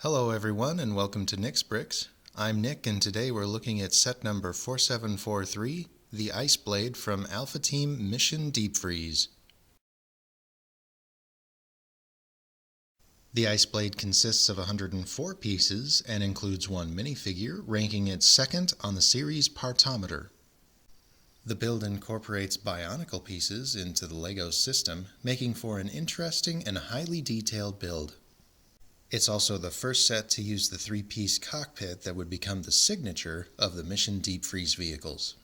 Hello everyone and welcome to Nick's Bricks. I'm Nick and today we're looking at set number 4743, the Ice Blade from Alpha Team Mission Deep Freeze. The Ice Blade consists of 104 pieces and includes one minifigure, ranking it second on the series partometer. The build incorporates Bionicle pieces into the LEGO system, making for an interesting and highly detailed build. It's also the first set to use the three-piece cockpit that would become the signature of the Mission Deep Freeze vehicles.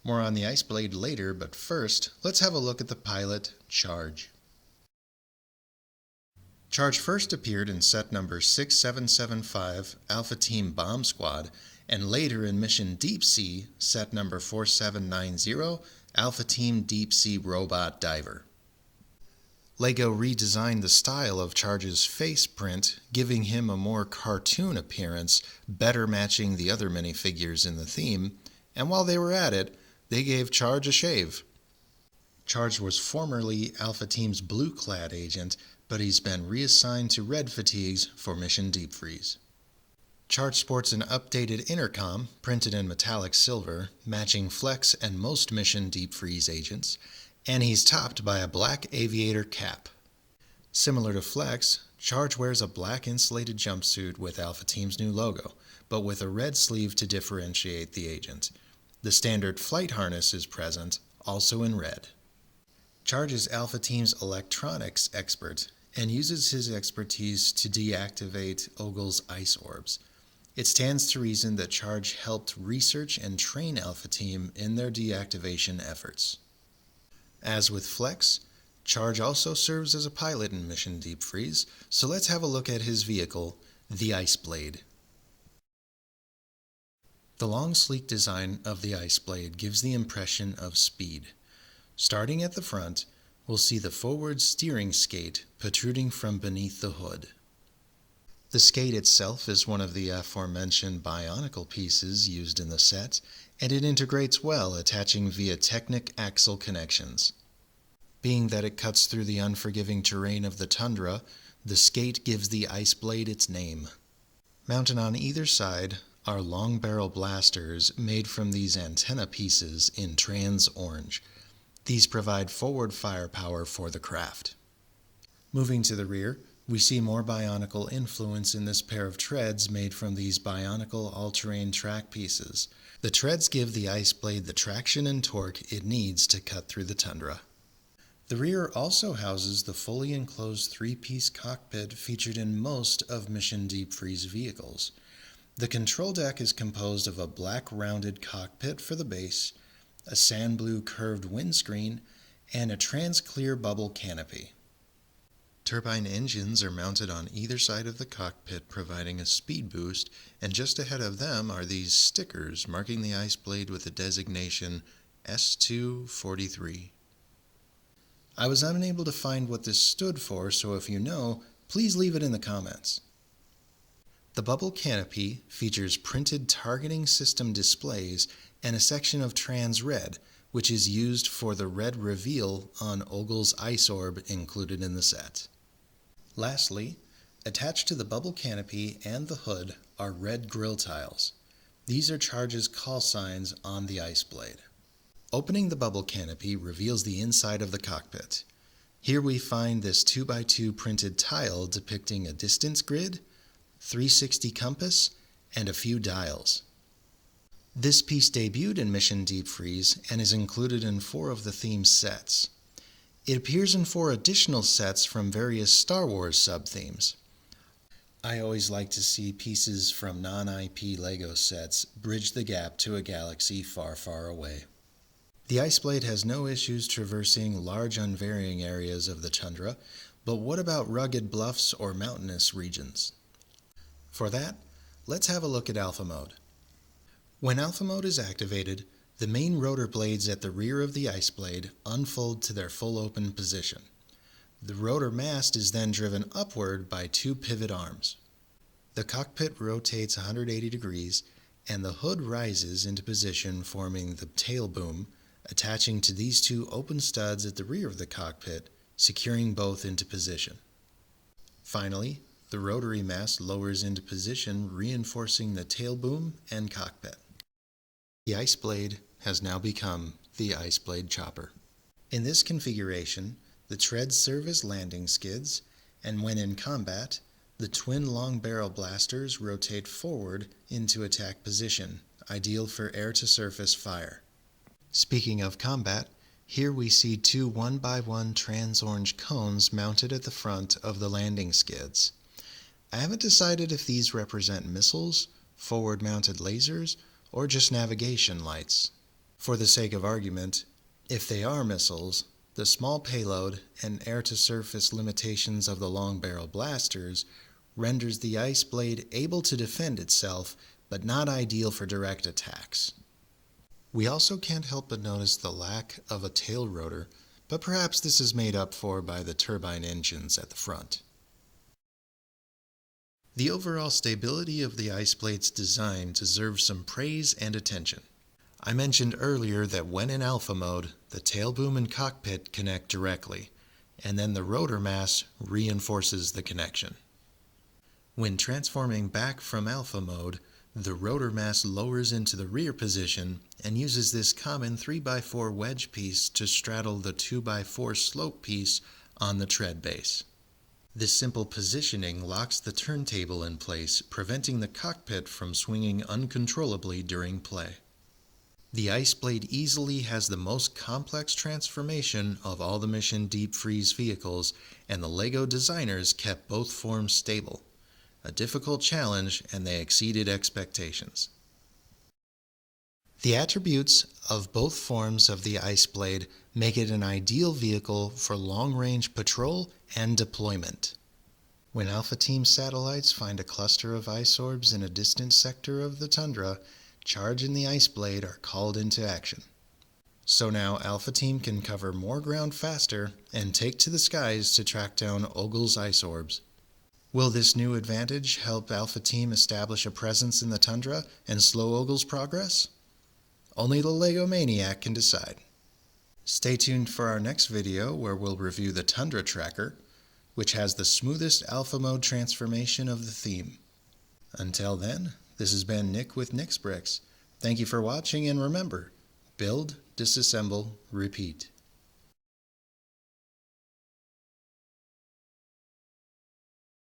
More on the Ice Blade later, but first, let's have a look at the pilot, Charge. Charge first appeared in set number 6775, Alpha Team Bomb Squad, and later in Mission Deep Sea, set number 4790, Alpha Team Deep Sea Robot Diver. LEGO redesigned the style of Charge's face print, giving him a more cartoon appearance, better matching the other minifigures in the theme, and while they were at it, they gave Charge a shave. Charge was formerly Alpha Team's blue-clad agent, but he's been reassigned to red fatigues for Mission Deep Freeze. Charge sports an updated intercom, printed in metallic silver, matching Flex and most Mission Deep Freeze agents, and he's topped by a black aviator cap. Similar to Flex, Charge wears a black insulated jumpsuit with Alpha Team's new logo, but with a red sleeve to differentiate the agent. The standard flight harness is present, also in red. Charge is Alpha Team's electronics expert and uses his expertise to deactivate Ogle's ice orbs. It stands to reason that Charge helped research and train Alpha Team in their deactivation efforts. As with Flex, Charge also serves as a pilot in Mission Deep Freeze, so let's have a look at his vehicle, the Ice Blade. The long, sleek design of the Ice Blade gives the impression of speed. Starting at the front, we'll see the forward steering skate protruding from beneath the hood. The skate itself is one of the aforementioned Bionicle pieces used in the set, and it integrates well, attaching via Technic axle connections. Being that it cuts through the unforgiving terrain of the tundra, the skate gives the Ice Blade its name. Mounted on either side are long barrel blasters made from these antenna pieces in trans orange. These provide forward firepower for the craft. Moving to the rear, we see more Bionicle influence in this pair of treads made from these Bionicle all-terrain track pieces. The treads give the Ice Blade the traction and torque it needs to cut through the tundra. The rear also houses the fully enclosed three-piece cockpit featured in most of Mission Deep Freeze vehicles. The control deck is composed of a black rounded cockpit for the base, a sand blue curved windscreen, and a trans-clear bubble canopy. Turbine engines are mounted on either side of the cockpit, providing a speed boost, and just ahead of them are these stickers marking the Ice Blade with the designation S243. I was unable to find what this stood for, so if you know, please leave it in the comments. The bubble canopy features printed targeting system displays and a section of trans red, which is used for the red reveal on Ogle's ice orb included in the set. Lastly, attached to the bubble canopy and the hood are red grille tiles. These are Charge's call signs on the Ice Blade. Opening the bubble canopy reveals the inside of the cockpit. Here we find this 2x2 printed tile depicting a distance grid, 360 compass, and a few dials. This piece debuted in Mission Deep Freeze and is included in 4 of the theme sets. It appears in 4 additional sets from various Star Wars sub-themes. I always like to see pieces from non-IP LEGO sets bridge the gap to a galaxy far, far away. The Ice Blade has no issues traversing large unvarying areas of the tundra, but what about rugged bluffs or mountainous regions? For that, let's have a look at Alpha Mode. When Alpha Mode is activated, the main rotor blades at the rear of the Ice Blade unfold to their full open position. The rotor mast is then driven upward by 2 pivot arms. The cockpit rotates 180 degrees, and the hood rises into position, forming the tail boom, attaching to these 2 open studs at the rear of the cockpit, securing both into position. Finally, the rotary mast lowers into position, reinforcing the tail boom and cockpit. The Ice Blade has now become the Ice Blade Chopper. In this configuration, the treads serve as landing skids, and when in combat, the twin long barrel blasters rotate forward into attack position, ideal for air-to-surface fire. Speaking of combat, here we see two 1x1 trans-orange cones mounted at the front of the landing skids. I haven't decided if these represent missiles, forward-mounted lasers, or just navigation lights. For the sake of argument, if they are missiles, the small payload and air-to-surface limitations of the long barrel blasters renders the Ice Blade able to defend itself, but not ideal for direct attacks. We also can't help but notice the lack of a tail rotor, but perhaps this is made up for by the turbine engines at the front. The overall stability of the Ice Blade's design deserves some praise and attention. I mentioned earlier that when in alpha mode, the tail boom and cockpit connect directly, and then the rotor mass reinforces the connection. When transforming back from alpha mode, the rotor mass lowers into the rear position and uses this common 3x4 wedge piece to straddle the 2x4 slope piece on the tread base. This simple positioning locks the turntable in place, preventing the cockpit from swinging uncontrollably during play. The Ice Blade easily has the most complex transformation of all the Mission Deep Freeze vehicles, and the LEGO designers kept both forms stable. A difficult challenge, and they exceeded expectations. The attributes of both forms of the Ice Blade make it an ideal vehicle for long-range patrol and deployment. When Alpha Team satellites find a cluster of ice orbs in a distant sector of the tundra, Charge and the Ice Blade are called into action. So now Alpha Team can cover more ground faster and take to the skies to track down Ogle's ice orbs. Will this new advantage help Alpha Team establish a presence in the tundra and slow Ogle's progress? Only the LEGO Maniac can decide. Stay tuned for our next video where we'll review the Tundra Tracker, which has the smoothest alpha mode transformation of the theme. Until then, this has been Nick with Nick's Bricks. Thank you for watching, and remember, build, disassemble, repeat.